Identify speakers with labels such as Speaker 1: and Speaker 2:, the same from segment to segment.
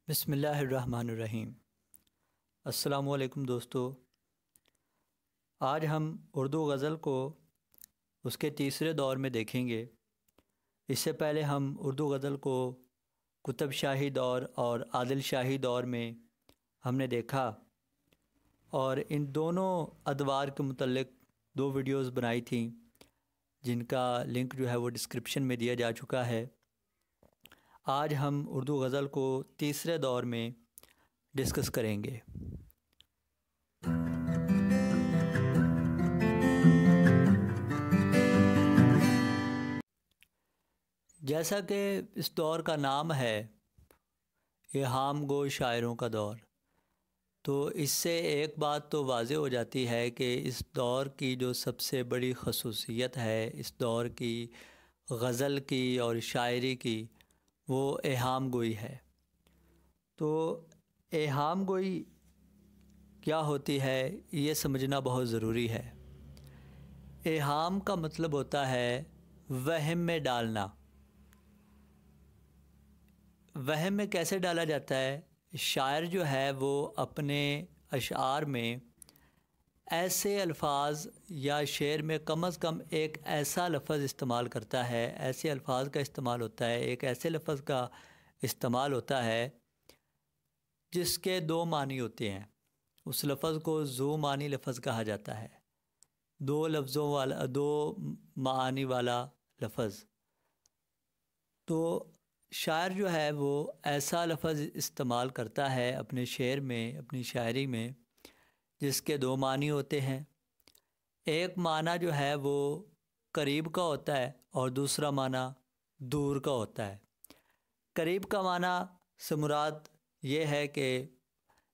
Speaker 1: بسم اللہ الرحمن الرحیم۔ السلام علیکم دوستو، آج ہم اردو غزل کو اس کے تیسرے دور میں دیکھیں گے۔ اس سے پہلے ہم اردو غزل کو قطب شاہی دور اور عادل شاہی دور میں ہم نے دیکھا، اور ان دونوں ادوار کے متعلق 2 ویڈیوز بنائی تھیں جن کا لنک جو ہے وہ ڈسکرپشن میں دیا جا چکا ہے۔ آج ہم اردو غزل کو تیسرے دور میں ڈسکس کریں گے۔ جیسا کہ اس دور کا نام ہے الہام گو شاعروں کا دور، تو اس سے ایک بات تو واضح ہو جاتی ہے کہ اس دور کی جو سب سے بڑی خصوصیت ہے اس دور کی غزل کی اور شاعری کی، وہ الہام گوئی ہے۔ تو الہام گوئی کیا ہوتی ہے یہ سمجھنا بہت ضروری ہے۔ الہام کا مطلب ہوتا ہے وہم میں ڈالنا۔ وہم میں کیسے ڈالا جاتا ہے؟ شاعر جو ہے وہ اپنے اشعار میں ایسے الفاظ یا شعر میں کم از کم ایک ایسا لفظ استعمال کرتا ہے، ایسے الفاظ کا استعمال ہوتا ہے، ایک ایسے لفظ کا استعمال ہوتا ہے جس کے 2 معنی ہوتے ہیں۔ اس لفظ کو ذو معنی لفظ کہا جاتا ہے، 2 معانی والا لفظ۔ تو شاعر جو ہے وہ ایسا لفظ استعمال کرتا ہے اپنے شعر میں، اپنی شاعری میں، جس کے 2 معنی ہوتے ہیں۔ ایک معنی جو ہے وہ قریب کا ہوتا ہے اور دوسرا معنی دور کا ہوتا ہے۔ قریب کا معنی سے مراد یہ ہے کہ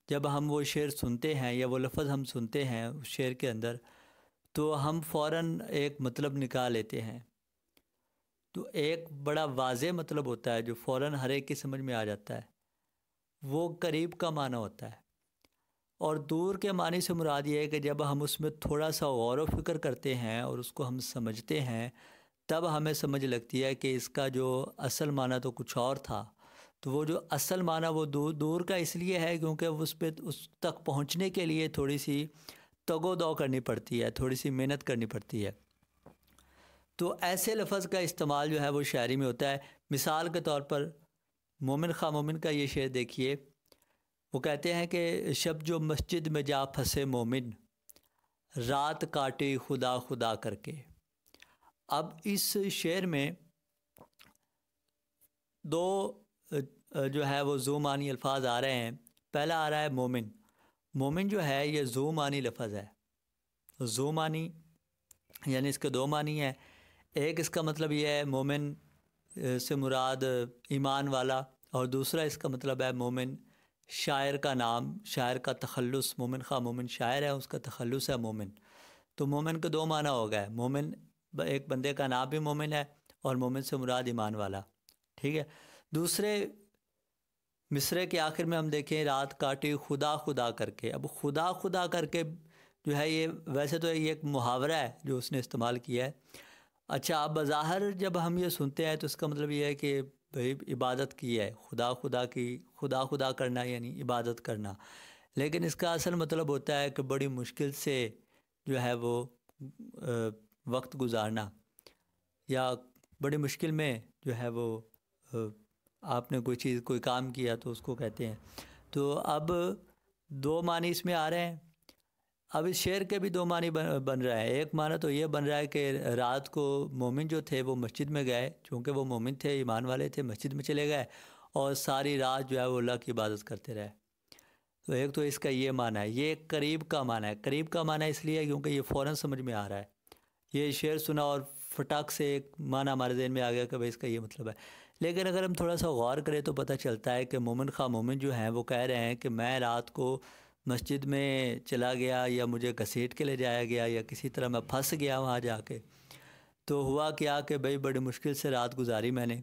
Speaker 1: جب ہم وہ شعر سنتے ہیں یا وہ لفظ ہم سنتے ہیں اس شعر کے اندر، تو ہم فوراً ایک مطلب نکال لیتے ہیں۔ تو ایک بڑا واضح مطلب ہوتا ہے جو فوراً ہر ایک کی سمجھ میں آ جاتا ہے، وہ قریب کا معنی ہوتا ہے۔ اور دور کے معنی سے مراد یہ ہے کہ جب ہم اس میں تھوڑا سا غور و فکر کرتے ہیں اور اس کو ہم سمجھتے ہیں، تب ہمیں سمجھ لگتی ہے کہ اس کا جو اصل معنی تو کچھ اور تھا۔ تو وہ جو اصل معنی وہ دور کا اس لیے ہے کیونکہ اس تک پہنچنے کے لیے تھوڑی سی تگ و دو کرنی پڑتی ہے، تھوڑی سی محنت کرنی پڑتی ہے۔ تو ایسے لفظ کا استعمال جو ہے وہ شاعری میں ہوتا ہے۔ مثال کے طور پر مومن خواہ مومن کا یہ شعر دیکھیے۔ وہ کہتے ہیں کہ شب جو مسجد میں جا پھنسے مومن، رات کاٹی خدا خدا کر کے۔ اب اس شعر میں 2 جو ہے وہ ذو معنی الفاظ آ رہے ہیں۔ پہلا آ رہا ہے مومن۔ مومن جو ہے یہ ذو معنی لفظ ہے۔ ذو معنی یعنی اس کے 2 معنی ہیں۔ ایک اس کا مطلب یہ ہے مومن سے مراد ایمان والا، اور دوسرا اس کا مطلب ہے مومن شاعر کا نام، شاعر کا تخلص۔ مومن خواہ مومن شاعر ہے، اس کا تخلص ہے مومن۔ تو مومن کے 2 معنی ہو گئے۔ مومن ایک بندے کا نام بھی مومن ہے، اور مومن سے مراد ایمان والا، ٹھیک ہے۔ دوسرے مصرے کے آخر میں ہم دیکھیں رات کاٹی خدا خدا کر کے۔ اب خدا خدا کر کے جو ہے یہ ویسے تو یہ ایک محاورہ ہے جو اس نے استعمال کیا ہے۔ اچھا، اب بظاہر جب ہم یہ سنتے ہیں تو اس کا مطلب یہ ہے کہ بھئی عبادت کی ہے، خدا خدا کی، خدا خدا کرنا یعنی عبادت کرنا۔ لیکن اس کا اصل مطلب ہوتا ہے کہ بڑی مشکل سے جو ہے وہ وقت گزارنا، یا بڑی مشکل میں جو ہے وہ آپ نے کوئی کام کیا تو اس کو کہتے ہیں۔ تو اب 2 معنی اس میں آ رہے ہیں۔ اب اس شعر کے بھی 2 معنی بن رہا ہے۔ ایک معنی تو یہ بن رہا ہے کہ رات کو مومن جو تھے وہ مسجد میں گئے، چونکہ وہ مومن تھے، ایمان والے تھے، مسجد میں چلے گئے اور ساری رات جو ہے وہ اللہ کی عبادت کرتے رہے۔ تو ایک تو اس کا یہ معنی ہے۔ یہ ایک قریب کا معنی ہے۔ قریب کا معنی اس لیے کیونکہ یہ فوراً سمجھ میں آ رہا ہے۔ یہ شعر سنا اور فٹاک سے ایک معنی ہمارے ذہن میں آ گیا کہ بھائی اس کا یہ مطلب ہے۔ لیکن اگر ہم تھوڑا سا غور کریں تو پتہ چلتا ہے کہ مومن خواہ مومن جو ہیں وہ کہہ رہے ہیں کہ میں رات کو مسجد میں چلا گیا، یا مجھے گھسیٹ کے لے جایا گیا، یا کسی طرح میں پھنس گیا وہاں جا کے۔ تو ہوا کیا کہ بھئی بڑی مشکل سے رات گزاری میں نے،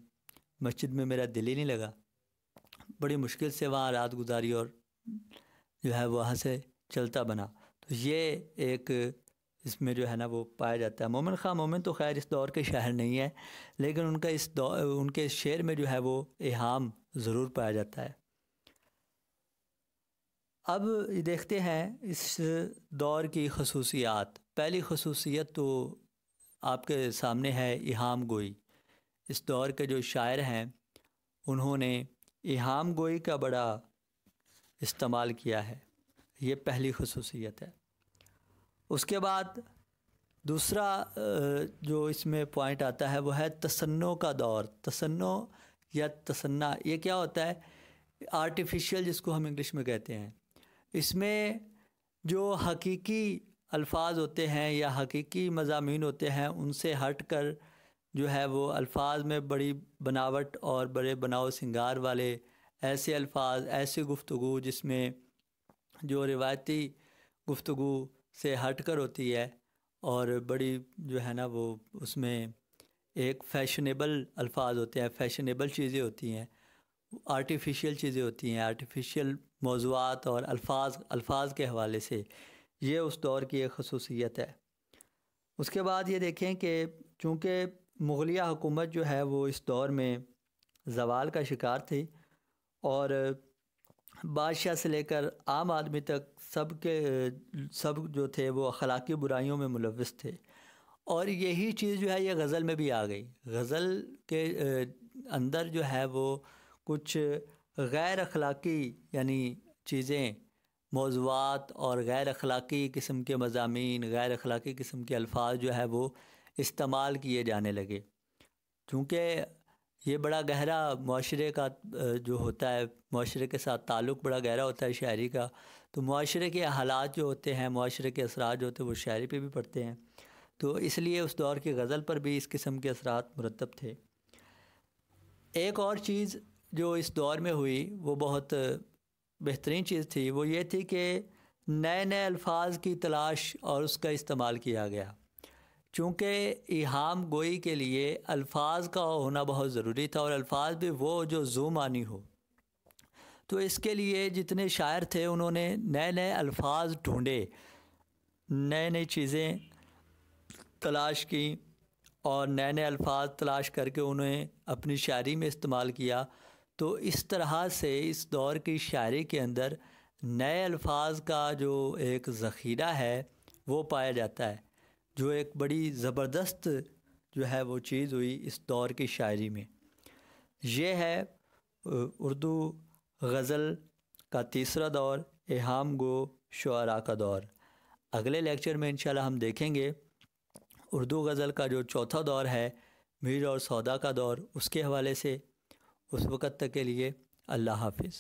Speaker 1: مسجد میں میرا دل ہی نہیں لگا، بڑی مشکل سے وہاں رات گزاری اور جو ہے وہاں سے چلتا بنا۔ تو یہ ایک اس میں جو ہے نا وہ پایا جاتا ہے۔ مومن خواہ مومن تو خیر اس دور کے شاعر نہیں ہے، لیکن ان کے شعر میں جو ہے وہ الہام ضرور پایا جاتا ہے۔ اب دیکھتے ہیں اس دور کی خصوصیات۔ پہلی خصوصیت تو آپ کے سامنے ہے ایہام گوئی۔ اس دور کے جو شاعر ہیں انہوں نے ایہام گوئی کا بڑا استعمال کیا ہے، یہ پہلی خصوصیت ہے۔ اس کے بعد دوسرا جو اس میں پوائنٹ آتا ہے وہ ہے تصنع کا دور۔ تصنع یا تصنع یہ کیا ہوتا ہے؟ آرٹیفیشل، جس کو ہم انگلش میں کہتے ہیں۔ اس میں جو حقیقی الفاظ ہوتے ہیں یا حقیقی مضامین ہوتے ہیں ان سے ہٹ کر جو ہے وہ الفاظ میں بڑی بناوٹ اور بڑے بناؤ سنگار والے ایسے الفاظ، ایسی گفتگو جس میں جو روایتی گفتگو سے ہٹ کر ہوتی ہے اور بڑی جو ہے نا وہ اس میں ایک فیشنیبل الفاظ ہوتے ہیں، فیشنیبل چیزیں ہوتی ہیں، آرٹیفیشل چیزیں ہوتی ہیں، آرٹیفیشل موضوعات اور الفاظ کے حوالے سے، یہ اس دور کی ایک خصوصیت ہے۔ اس کے بعد یہ دیکھیں کہ چونکہ مغلیہ حکومت جو ہے وہ اس دور میں زوال کا شکار تھی اور بادشاہ سے لے کر عام آدمی تک سب جو تھے وہ اخلاقی برائیوں میں ملوث تھے، اور یہی چیز جو ہے یہ غزل میں بھی آ گئی۔ غزل کے اندر جو ہے وہ کچھ غیر اخلاقی یعنی چیزیں، موضوعات اور غیر اخلاقی قسم کے مضامین، غیر اخلاقی قسم کے الفاظ جو ہے وہ استعمال کیے جانے لگے۔ چونکہ یہ بڑا گہرا معاشرے کا جو ہوتا ہے، معاشرے کے ساتھ تعلق بڑا گہرا ہوتا ہے شاعری کا، تو معاشرے کے حالات جو ہوتے ہیں، معاشرے کے اثرات جو ہوتے ہیں وہ شاعری پہ بھی پڑتے ہیں، تو اس لیے اس دور کی غزل پر بھی اس قسم کے اثرات مرتب تھے۔ ایک اور چیز جو اس دور میں ہوئی وہ بہت بہترین چیز تھی، وہ یہ تھی کہ نئے نئے الفاظ کی تلاش اور اس کا استعمال کیا گیا۔ چونکہ ایہام گوئی کے لیے الفاظ کا ہونا بہت ضروری تھا، اور الفاظ بھی وہ جو ذو معنی ہو، تو اس کے لیے جتنے شاعر تھے انہوں نے نئے نئے الفاظ ڈھونڈے، نئے نئی چیزیں تلاش کی، اور نئے نئے الفاظ تلاش کر کے انہیں اپنی شاعری میں استعمال کیا۔ تو اس طرح سے اس دور کی شاعری کے اندر نئے الفاظ کا جو ایک ذخیرہ ہے وہ پایا جاتا ہے، جو ایک بڑی زبردست جو ہے وہ چیز ہوئی اس دور کی شاعری میں۔ یہ ہے اردو غزل کا تیسرا دور، ایہام گو شعراء کا دور۔ اگلے لیکچر میں انشاءاللہ ہم دیکھیں گے اردو غزل کا جو چوتھا دور ہے، میر اور سودا کا دور، اس کے حوالے سے۔ اس وقت تک کے لیے اللہ حافظ۔